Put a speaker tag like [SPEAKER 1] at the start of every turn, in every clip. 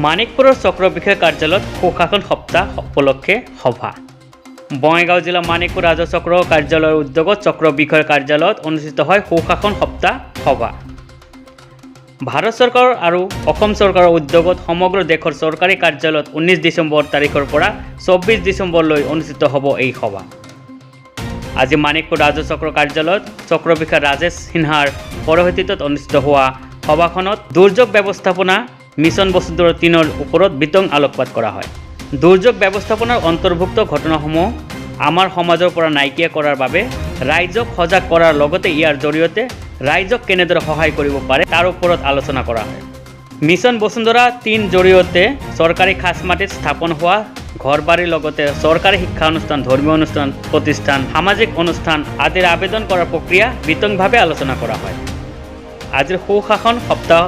[SPEAKER 1] মানিকপুৰৰ চক্ৰ বিষয়া কাৰ্যালয়ত সুশাসন সপ্তাহ উপলক্ষে সভা। বঙাইগাঁও জিলা মানিকপুৰ ৰাজহ চক্ৰ কাৰ্যালয়ৰ উদ্যোগত চক্ৰ বিষয়াৰ কাৰ্যালয়ত অনুষ্ঠিত হয় সুশাসন সপ্তাহ সভা। ভাৰত চৰকাৰ আৰু অসম চৰকাৰৰ উদ্যোগত সমগ্ৰ দেশৰ চৰকাৰী কাৰ্যালয়ত 19 ডিচেম্বৰ তাৰিখৰ পৰা 24 ডিচেম্বৰলৈ অনুষ্ঠিত হ'ব এই সভা। আজি মানিকপুৰ ৰাজহ চক্ৰ কাৰ্যালয়ত চক্ৰ বিষয়া ৰাজেশ সিনহাৰ পৌৰোহিত্যত অনুষ্ঠিত হোৱা সভাখনত দুৰ্যোগ ব্যৱস্থাপনা মিছন বসুন্ধৰা 3ৰ ওপৰত বিতং আলোকপাত কৰা হয়। দুৰ্যোগ ব্যৱস্থাপনাৰ অন্তৰ্ভুক্ত ঘটনাসমূহ আমাৰ সমাজৰ পৰা নাইকিয়া কৰাৰ বাবে ৰাইজক সজাগ কৰাৰ লগতে ইয়াৰ জৰিয়তে ৰাইজক কেনেদৰে সহায় কৰিব পাৰে তাৰ ওপৰত আলোচনা কৰা হয়। মিছন বসুন্ধৰা 3 জৰিয়তে চৰকাৰী খাছ মাটিত স্থাপন হোৱা ঘৰবাৰীৰ লগতে চৰকাৰী শিক্ষা অনুষ্ঠান, ধৰ্মীয় অনুষ্ঠান, প্ৰতিষ্ঠান, সামাজিক অনুষ্ঠান আদিৰ আবেদন কৰাৰ প্ৰক্ৰিয়া বিতংভাৱে আলোচনা কৰা হয়। আজিৰ সুশাসন সপ্তাহ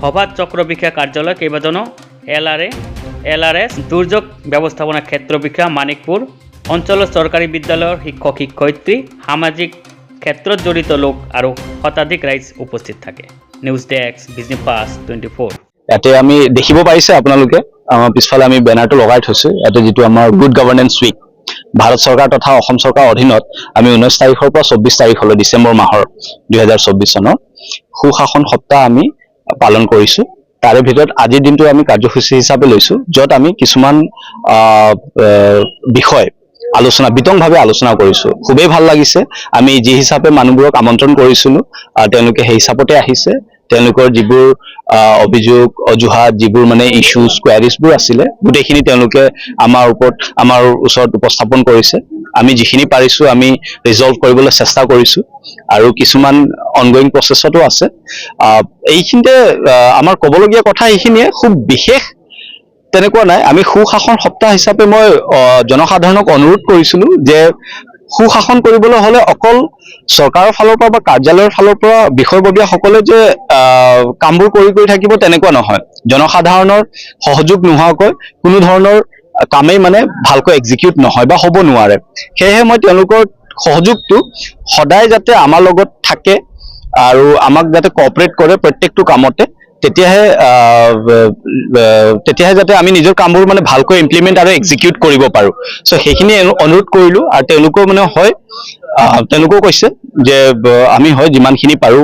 [SPEAKER 1] সভাত চক্ৰ বিষয়া কাৰ্যালয় কেইবাজনো LRS দুৰ্যোগ ব্যৱস্থাপনা ক্ষেত্ৰ বিষয়া, মানিকপুৰ অঞ্চলৰ চৰকাৰী বিদ্যালয়ৰ শিক্ষক শিক্ষয়িত্ৰী, সামাজিক ক্ষেত্ৰত জড়িত লোক আৰু শতাধিক ৰাইজ উপস্থিত থাকে। News desk, business fast 24।
[SPEAKER 2] ইয়াতে আমি দেখিব পাৰিছে আপোনালোকে আমাৰ পিছফালে আমি বেনাৰটো লগাই থৈছো। ইয়াতে যিটো আমাৰ গুড গভৰ্নেন্স উইক ভাৰত চৰকাৰ তথা অসম চৰকাৰৰ অধীনত আমি 19 তাৰিখৰ পৰা 24 তাৰিখলৈ ডিচেম্বৰ মাহৰ 2024 চনৰ সুশাসন সপ্তাহ আমি পালন কৰিছো। তাৰে ভিতৰত আজিৰ দিনটো আমি কাৰ্যসূচী হিচাপে লৈছো, য'ত আমি কিছুমান বিষয় বিতংভাৱে আলোচনা কৰিছো। খুবেই ভাল লাগিছে। আমি যি হিচাপে মানুহবোৰক আমন্ত্ৰণ কৰিছিলো তেওঁলোকে সেই হিচাপতে আহিছে। তেওঁলোকৰ যিবোৰ অভিযোগ অজুহাত, যিবোৰ মানে ইছ্যুজ কোৱাৰিজবোৰ আছিলে, গোটেইখিনি তেওঁলোকে আমাৰ ওচৰত উপস্থাপন কৰিছে। আমি যিখিনি পাৰিছো আমি ৰিজলভ কৰিবলৈ চেষ্টা কৰিছো আৰু কিছুমান অনগয়িং প্ৰচেছতো আছে। এইখিনিতে আমাৰ ক'বলগীয়া কথা এইখিনিয়ে, খুব বিশেষ তেনেকুৱা নাই। আমি সুশাসন সপ্তাহ হিচাপে মই জনসাধাৰণক অনুৰোধ কৰিছিলো যে সুশাসন কৰিবলৈ হ'লে অকল চৰকাৰৰ ফালৰ পৰা বা কাৰ্যালয়ৰ ফালৰ পৰা বিষয়ববীয়াসকলে যে কামবোৰ কৰি থাকিব তেনেকুৱা নহয়। জনসাধাৰণৰ সহযোগ নোহোৱাকৈ কোনো ধৰণৰ কামেই মানে ভালকৈ এক্সিকিউট নহয় বা হ'ব নোৱাৰে। সেয়েহে মই তেওঁলোকৰ সহযোগটো সদায় যাতে আমাৰ লগত থাকে আৰু আমাক যাতে কোঅপাৰেট কৰে প্ৰত্যেকটো কামতে, তেতিয়াহে যাতে আমি নিজৰ কামবোৰ মানে ভালকৈ ইমপ্লিমেণ্ট আৰু এক্সিকিউট কৰিব পাৰো। চ' সেইখিনি অনুৰোধ কৰিলো আৰু তেওঁলোকেও মানে তেওঁলোকেও কৈছে যে আমি যিমানখিনি পাৰো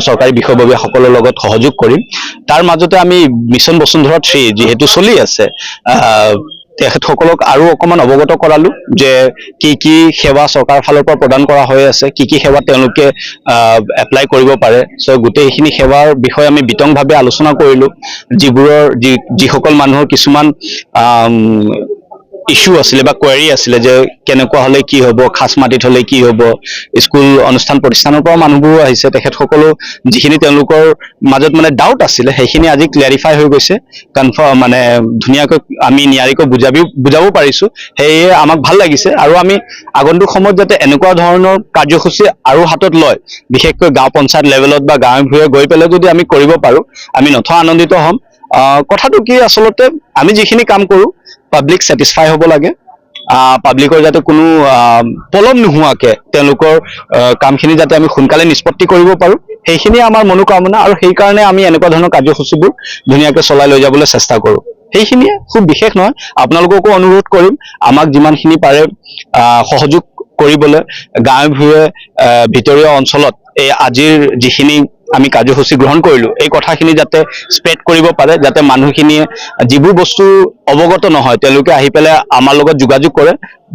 [SPEAKER 2] চৰকাৰী বিষয়ববীয়াসকলৰ লগত সহযোগ কৰিম। তাৰ মাজতে আমি মিছন বসুন্ধৰা 3 যিহেতু চলি আছে, তেখেতসকলক আৰু অকণমান অৱগত কৰালো যে কি সেৱা চৰকাৰৰ ফালৰ পৰা প্ৰদান কৰা হৈ আছে, কি সেৱা তেওঁলোকে এপ্লাই কৰিব পাৰে। চ' গোটেইখিনি সেৱাৰ বিষয়ে আমি বিতংভাৱে আলোচনা কৰিলো। যিসকল মানুহৰ কিছুমান ইছ্যু আছিলে বা কোৱাৰি আছিলে যে কেনেকুৱা হলে কি হ'ব, খাছ মাটিত হলে কি হ'ব, স্কুল অনুষ্ঠান প্ৰতিষ্ঠানৰ পৰা মানুহবোৰো আহিছে, তেখেতসকলো যিখিনি তেওঁলোকৰ মাজত মানে ডাউট আছিলে সেইখিনি আজি ক্লেৰিফাই হৈ গৈছে। কনফাৰ্ম মানে ধুনীয়াকৈ আমি নিয়াৰিকৈ বুজাব পাৰিছো। সেয়ে আমাক ভাল লাগিছে আৰু আমি আগন্তুক সময়ত যাতে এনেকুৱা ধৰণৰ কাৰ্যসূচী আৰু হাতত লয়, বিশেষকৈ গাঁও পঞ্চায়ত লেভেলত বা গাঁৱে ভূঞে গৈ পেলাই যদি আমি কৰিব পাৰো আমি নথৈ আনন্দিত হ'ম। কথাটো কি, আচলতে আমি যিখিনি কাম কৰো পাব্লিক ছেটিছফাই হ'ব লাগে। পাব্লিকৰ যাতে কোনো পলম নোহোৱাকে তেওঁলোকৰ কামখিনি যাতে আমি সোনকালে নিষ্পত্তি কৰিব পাৰো, সেইখিনিয়ে আমাৰ মনোকামনা আৰু সেইকাৰণে আমি এনেকুৱা ধৰণৰ কাৰ্যসূচীবোৰ ধুনীয়াকৈ চলাই লৈ যাবলৈ চেষ্টা কৰো। সেইখিনিয়ে, খুব বিশেষ নহয়। আপোনালোককো অনুৰোধ কৰিম আমাক যিমানখিনি পাৰে সহযোগ কৰিবলৈ। গাঁৱে ভূঞে ভিতৰীয় অঞ্চলত এই আজিৰ যিখিনি আমি কাৰ্যসূচী গ্ৰহণ কৰিলো এই কথাখিনি যাতে স্প্ৰেড কৰিব পাৰে, যাতে মানুহখিনিয়ে যিবোৰ বস্তু অৱগত নহয় তেওঁলোকে আহি পেলাই আমাৰ লগত যোগাযোগ কৰে,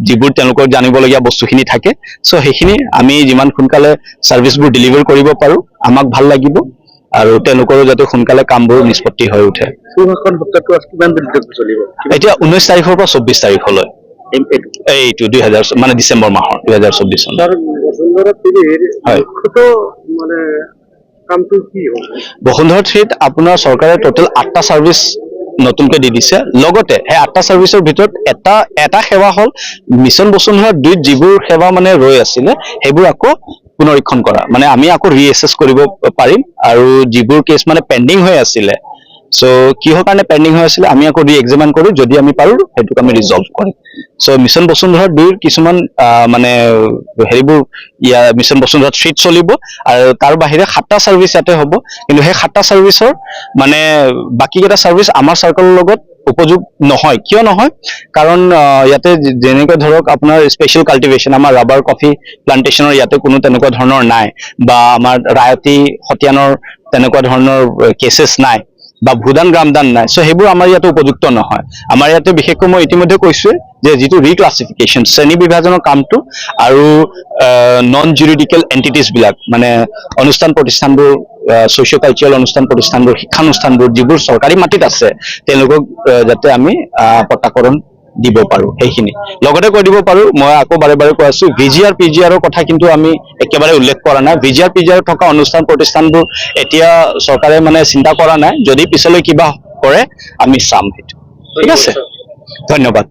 [SPEAKER 2] যিবোৰ তেওঁলোকৰ জানিবলগীয়া বস্তুখিনি থাকে। চ' সেইখিনি আমি যিমান সোনকালে ছাৰ্ভিচবোৰ ডেলিভাৰ কৰিব পাৰো আমাক ভাল লাগিব আৰু তেওঁলোকৰো যাতে সোনকালে কামবোৰ নিষ্পত্তি হৈ উঠে। এতিয়া 19 তাৰিখৰ পৰা 24 তাৰিখলৈ এইটো 2000 মানে ডিচেম্বৰ মাহৰ 2024 চন। বসুন্ধৰা 3ত আপোনাৰ চৰকাৰে টোটেল 8টা ছাৰ্ভিচ নতুনকৈ দি দিছে। লগতে সেই 8টা ছাৰ্ভিচৰ ভিতৰত এটা সেৱা হ'ল মিছন বসুন্ধৰা 2ত যিবোৰ সেৱা মানে ৰৈ আছিলে সেইবোৰ আকৌ পুনৰীক্ষণ কৰা, মানে আমি আকৌ ৰিএছেছ কৰিব পাৰিম আৰু যিবোৰ কেছ মানে পেণ্ডিং হৈ আছিলে চ' কিহৰ কাৰণে পেণ্ডিং হৈ আছিলে আমি আকৌ ৰি এক্সামিন কৰি যদি আমি পাৰো সেইটোক আমি ৰিজলভ কৰিম চ' মিছন বসুন্ধৰা 2 কিছুমান মানে হেৰিবোৰ মিছন বসুন্ধৰা 3 চলিব আৰু তাৰ বাহিৰে 7টা চাৰ্ভিচ ইয়াতে হ'ব কিন্তু সেই 7টা চাৰ্ভিচৰ মানে বাকি কেইটা চাৰ্ভিচ আমাৰ চাৰ্কলৰ লগত উপযোগ নহয় কিয় নহয় কাৰণ ইয়াতে যেনেকৈ ধৰক আপোনাৰ স্পেচিয়েল কাল্টিভেশ্যন আমাৰ ৰাবাৰ কফি প্লান্টেশ্যনৰ ইয়াতে কোনো তেনেকুৱা ধৰণৰ নাই বা আমাৰ ৰায়তী সতিয়ানৰ তেনেকুৱা ধৰণৰ কেছেছ নাই বা ভূদান গ্ৰামদান নাই চ' সেইবোৰ আমাৰ ইয়াতে উপযুক্ত নহয় আমাৰ ইয়াতে বিশেষকৈ মই ইতিমধ্যে কৈছোৱে যে যিটো ৰিক্লাছিফিকেশ্যন শ্ৰেণী বিভাজনৰ কামটো আৰু নন জুৰিডিকেল এণ্টিটিজ বিলাক মানে অনুষ্ঠান প্ৰতিষ্ঠানবোৰ ছ'চিঅ' কালচাৰেল অনুষ্ঠান প্ৰতিষ্ঠানবোৰ শিক্ষানুষ্ঠানবোৰ যিবোৰ চৰকাৰী মাটিত আছে তেওঁলোকক যাতে আমি পট্টাকৰণ দিব পাৰো সেইখিনি লগতে কৈ দিব পাৰো মই আকৌ বাৰে বাৰে কৈ আছো ভিজিআৰ পিজিআৰৰ কথা কিন্তু আমি একেবাৰে উল্লেখ কৰা নাই ভিজিআৰ পিজিআৰ থকা অনুষ্ঠান প্ৰতিষ্ঠানবোৰ এতিয়া চৰকাৰে মানে চিন্তা কৰা নাই যদি পিছলৈ কিবা কৰে আমি চাম সেইটো ঠিক আছে ধন্যবাদ